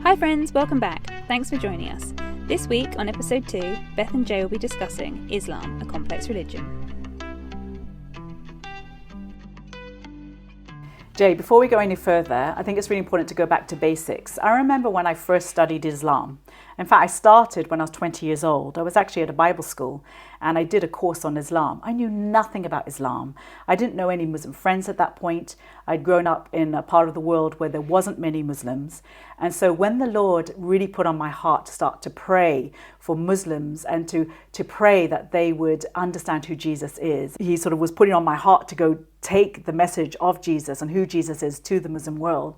Hi friends, welcome back. Thanks for joining us. This week on episode 2, Beth and Jay will be discussing Islam, a complex religion. Jay, before we go any further, I think it's really important to go back to basics. I remember when I first studied Islam. In fact, I started when I was 20 years old. I was actually at a Bible school and I did a course on Islam. I knew nothing about Islam. I didn't know any Muslim friends at that point. I'd grown up in a part of the world where there wasn't many Muslims. And so when the Lord really put on my heart to start to pray for Muslims and to pray that they would understand who Jesus is, He sort of was putting on my heart to go take the message of Jesus and who Jesus is to the Muslim world.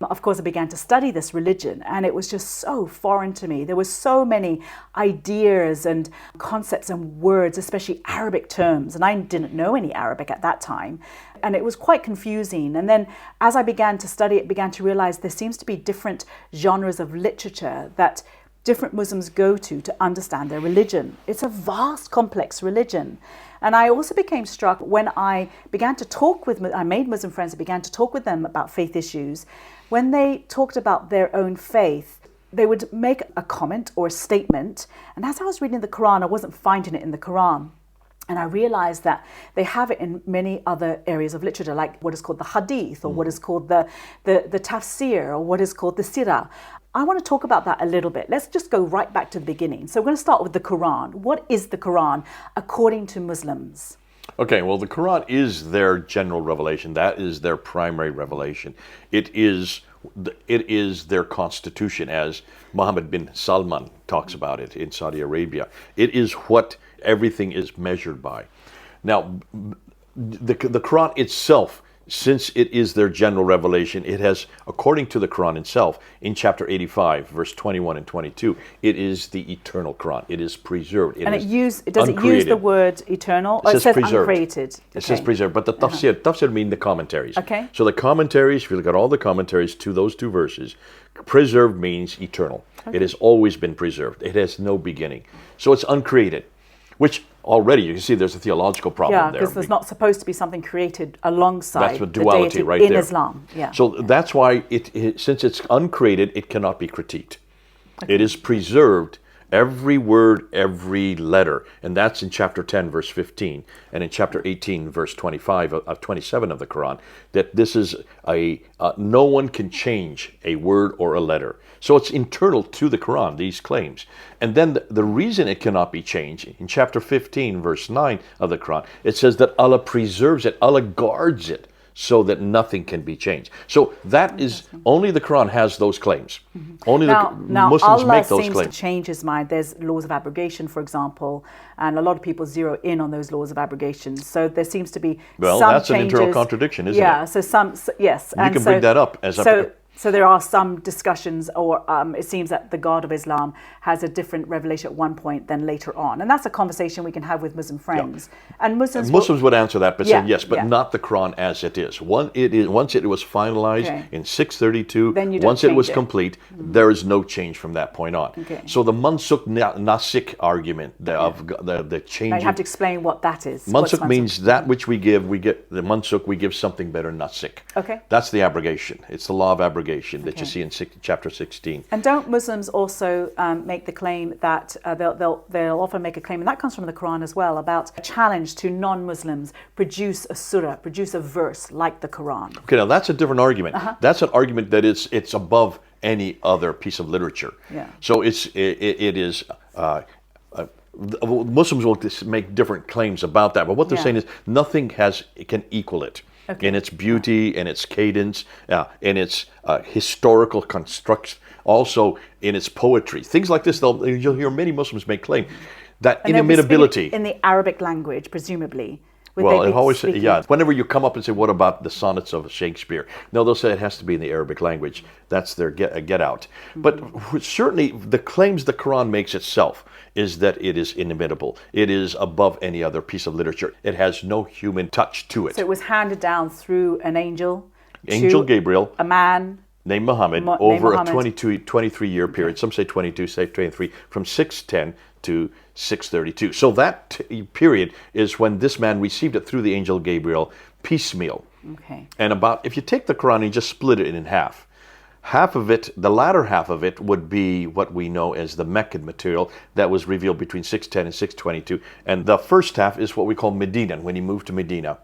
Of course, I began to study this religion and it was just so foreign to me. There were so many ideas and concepts and words, especially Arabic terms, and I didn't know any Arabic at that time. And it was quite confusing. And then as I began to study it, began to realize there seems to be different genres of literature that different Muslims go to understand their religion. It's a vast, complex religion. And I also became struck when I began to talk with, I made Muslim friends and began to talk with them about faith issues. When they talked about their own faith, they would make a comment or a statement. And as I was reading the Quran, I wasn't finding it in the Quran. And I realized that they have it in many other areas of literature, like what is called the hadith, or what is called the tafsir, or what is called the sirah. I want to talk about that a little bit. Let's just go right back to the beginning. So we're going to start with the Quran. What is the Quran according to Muslims? Okay, well, the Quran is their general revelation. That is their primary revelation. It is their constitution, as Mohammed bin Salman talks about it in Saudi Arabia. It is what everything is measured by. Now, the Quran itself, since it is their general revelation, it has, according to the Quran itself, in chapter 85, verse 21 and 22, it is the eternal Quran. It is preserved. Does it use the word eternal? Or it says preserved. Uncreated. It says preserved, but the tafsir mean the commentaries. Okay. So the commentaries, if you look at all the commentaries to those two verses, preserved means eternal. Okay. It has always been preserved. It has no beginning. So it's uncreated, which already you can see there's a theological problem there. Yeah, because there's not supposed to be something created alongside that's the duality right in there. Islam. Yeah. So that's why since it's uncreated, it cannot be critiqued. Okay. It is preserved, every word, every letter, and that's in chapter 10, verse 15, and in chapter 18, verse 27 of the Quran, that this is no one can change a word or a letter. So it's internal to the Quran, these claims. And then the reason it cannot be changed, in chapter 15, verse 9 of the Quran, it says that Allah preserves it, Allah guards it, so that nothing can be changed. So that is, only the Quran has those claims. Mm-hmm. Only the Muslims Allah make those seems claims. To change his mind. There's laws of abrogation, for example, and a lot of people zero in on those laws of abrogation. So there seems to be some that's changes. An internal contradiction, isn't it? Yeah, so yes. You can bring that up as So there are some discussions, or it seems that the God of Islam has a different revelation at one point than later on. And that's a conversation we can have with Muslim friends. Yeah. And Muslims would answer that, but say yes, but not the Quran as it is. Once it was finalized in 632, once it was complete, there is no change from that point on. Okay. So the mansukh nasik argument of the change. Now you have to explain what that is. Mansukh means that which we give the mansukh, we give something better, nasik. Okay. That's the abrogation. It's the law of abrogation. That you see in chapter 16. And don't Muslims also make the claim that they'll often make a claim, and that comes from the Quran as well, about a challenge to non-Muslims, produce a surah, produce a verse like the Quran. Okay, now that's a different argument. That's an argument that it's above any other piece of literature. Yeah. So it is. Muslims will make different claims about that, but what they're saying is nothing can equal it. Okay. In its beauty, in its cadence, in its historical constructs, also in its poetry. Things like this, you'll hear many Muslims make claim that inimitability. In the Arabic language, presumably. Whenever you come up and say, what about the sonnets of Shakespeare? No, they'll say it has to be in the Arabic language. That's their get out. Mm-hmm. But certainly the claims the Quran makes itself is that it is inimitable. It is above any other piece of literature. It has no human touch to it. So it was handed down through an angel Gabriel. A man. named Muhammad named over Muhammad. a 23-year period. Some say 22, say 23, from 610 to 632. So that period is when this man received it through the angel Gabriel piecemeal. Okay. And if you take the Quran and you just split it in half of it, the latter half of it would be what we know as the Meccan material that was revealed between 610 and 622. And the first half is what we call Medina, when he moved to Medina.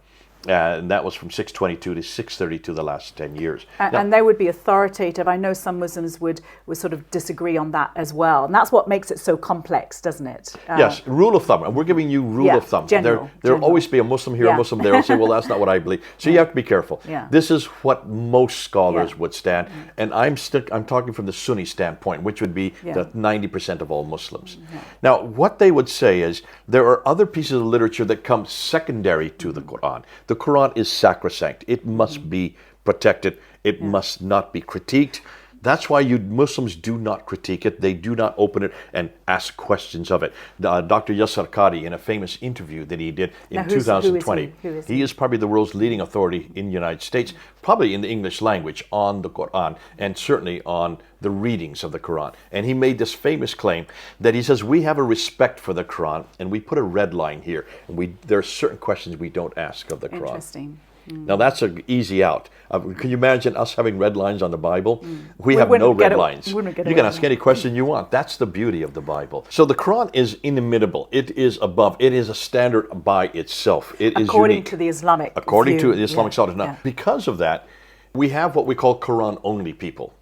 And that was from 622 to 632, the last 10 years. And they would be authoritative. I know some Muslims would sort of disagree on that as well. And that's what makes it so complex, doesn't it? Yes, rule of thumb. And we're giving you rule of thumb. There'll always be a Muslim here, a Muslim there, will say, well, that's not what I believe. So you have to be careful. Yeah. This is what most scholars would stand. And I'm talking from the Sunni standpoint, which would be the 90% of all Muslims. Now, what they would say is there are other pieces of literature that come secondary to the Quran. The Quran is sacrosanct. It must be protected. It must not be critiqued. That's why Muslims do not critique it. They do not open it and ask questions of it. Dr. Yasser Qadi, in a famous interview that he did in 2020, who is he is probably the world's leading authority in the United States, probably in the English language, on the Quran, and certainly on the readings of the Quran. And he made this famous claim that he says, we have a respect for the Quran, and we put a red line here, and there are certain questions we don't ask of the Quran. Interesting. Now that's an easy out. Can you imagine us having red lines on the Bible? We have no red lines. You can ask any question you want. That's the beauty of the Bible. So the Quran is inimitable. It is above. It is a standard by itself. It is according unique. to the Islamic According view. to the Islamic scholars. Now, because of that, we have what we call Quran-only people.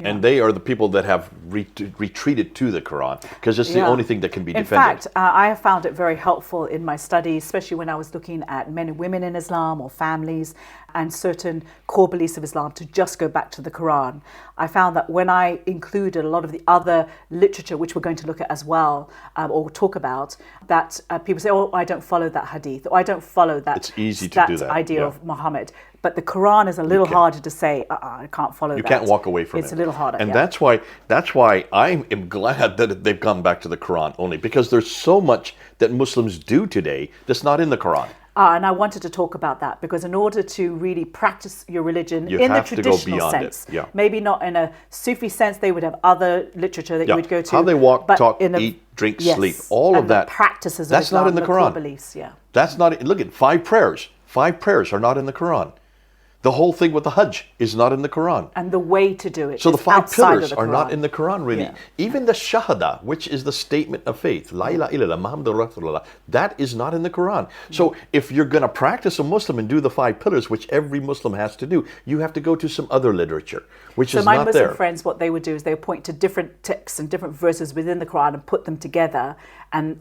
And they are the people that have retreated to the Quran because it's the only thing that can be defended. In fact, I have found it very helpful in my studies, especially when I was looking at men and women in Islam or families and certain core beliefs of Islam, to just go back to the Quran. I found that when I included a lot of the other literature, which we're going to look at as well, or talk about, that people say, oh, I don't follow that hadith, or I don't follow that, it's easy to do that idea of Muhammad. But the Quran is a little harder to say, I can't follow that. You can't walk away from it. It's a little harder. And that's why I am glad that they've come back to the Quran only, because there's so much that Muslims do today that's not in the Quran. And I wanted to talk about that because in order to really practice your religion in the traditional sense, maybe not in a Sufi sense, they would have other literature that you would go to. How they walk, talk, eat, drink, sleep, all of that. Practices of that's Islam, not in the Quran. Beliefs, That's not. Look at 5 prayers. 5 prayers are not in the Quran. The whole thing with the Hajj is not in the Quran. And the way to do it. So the 5 pillars are not in the Quran, really. Yeah. Even the Shahada, which is the statement of faith, La ilaha illallah, Muhammadur Rasulullah, that is not in the Quran. So if you're going to practice a Muslim and do the 5 pillars, which every Muslim has to do, you have to go to some other literature, which is not there. So my Muslim friends, what they would do is they would point to different texts and different verses within the Quran and put them together and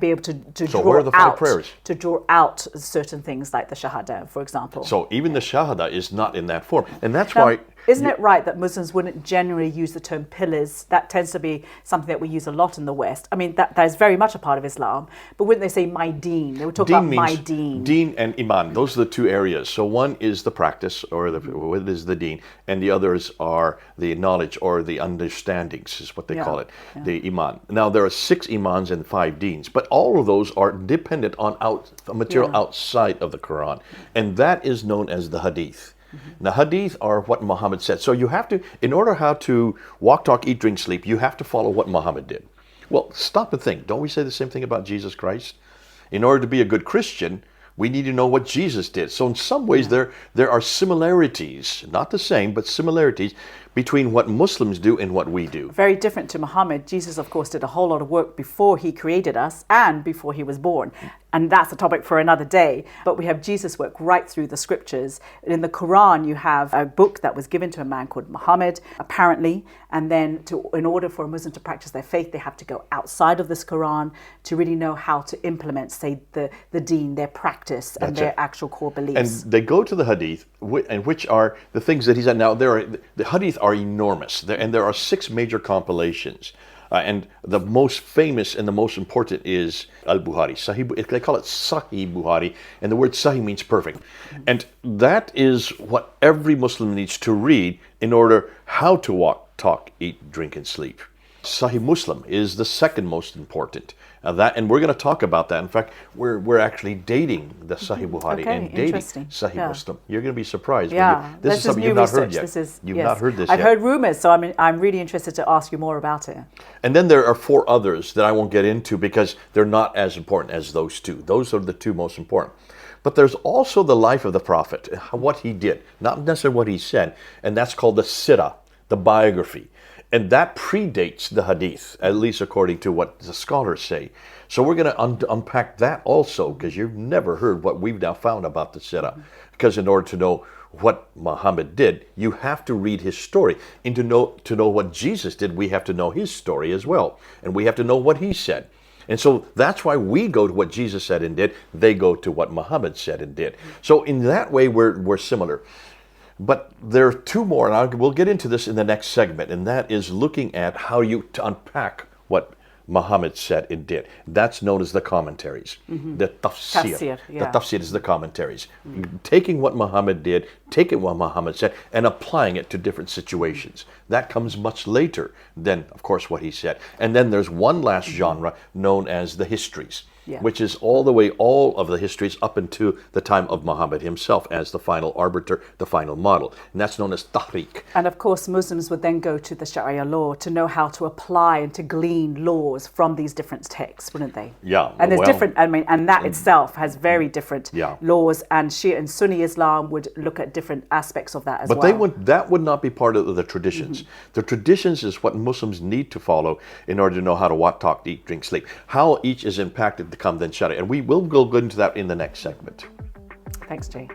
be able to where are the 5 prayers? To draw out certain things like the Shahada, for example. So even the Shahada is not in that form. And that's why... Isn't it right that Muslims wouldn't generally use the term pillars? That tends to be something that we use a lot in the West. I mean, that is very much a part of Islam. But wouldn't they say my deen? They would talk about my deen. Deen and iman, those are the 2 areas. So one is the practice, or what is the deen, and the others are the knowledge or the understandings, is what they call it, the iman. Now, there are 6 imans and 5 deens, but all of those are dependent on material outside of the Quran. And that is known as the hadith. The hadith are what Muhammad said. So you have to, in order how to walk, talk, eat, drink, sleep, you have to follow what Muhammad did. Well, stop and think. Don't we say the same thing about Jesus Christ? In order to be a good Christian, we need to know what Jesus did. So in some ways there are similarities, not the same, but similarities between what Muslims do and what we do. Very different to Muhammad. Jesus, of course, did a whole lot of work before he created us and before he was born. And that's a topic for another day. But we have Jesus' work right through the scriptures. In the Quran, you have a book that was given to a man called Muhammad, apparently. And then in order for a Muslim to practice their faith, they have to go outside of this Quran to really know how to implement, say, the deen, their practice, and their actual core beliefs. And they go to the hadith, and which are the things that he said. Now, the hadith are enormous, and there are 6 major compilations. And the most famous and the most important is Al-Bukhari. Sahih, they call it Sahih Bukhari, and the word Sahih means perfect. And that is what every Muslim needs to read in order how to walk, talk, eat, drink, and sleep. Sahih Muslim is the second most important. And we're going to talk about that. In fact, we're actually dating the Sahih Bukhari and dating Sahih Muslim. You're going to be surprised. Yeah, This is something you've not heard yet. You've not heard this yet. I've heard rumors, so I'm really interested to ask you more about it. And then there are 4 others that I won't get into because they're not as important as those 2. Those are the 2 most important. But there's also the life of the Prophet, what he did, not necessarily what he said, and that's called the sirah, the biography. And that predates the hadith, at least according to what the scholars say. So we're going to unpack that also, because you've never heard what we've now found about the sirah. Because in order to know what Muhammad did, you have to read his story. And to know what Jesus did, we have to know his story as well. And we have to know what he said. And so that's why we go to what Jesus said and did. They go to what Muhammad said and did. So in that way, we're similar. But there are 2 more, and we'll get into this in the next segment, and that is looking at how you unpack what Muhammad said and did. That's known as the commentaries, the tafsir. The tafsir is the commentaries. Taking what Muhammad did, taking what Muhammad said, and applying it to different situations. That comes much later than, of course, what he said. And then there's one last genre known as the histories. Which is all of the histories up into the time of Muhammad himself as the final arbiter, the final model. And that's known as tahriq. And of course, Muslims would then go to the Sharia law to know how to apply and to glean laws from these different texts, wouldn't they? Yeah. And there's different, and that itself has very different laws, and Shia and Sunni Islam would look at different aspects of that as well. But that would not be part of the traditions. The traditions is what Muslims need to follow in order to know how to walk, talk, eat, drink, sleep. How each is impacted to come then Sharia. And we will go into that in the next segment. Thanks, Jay.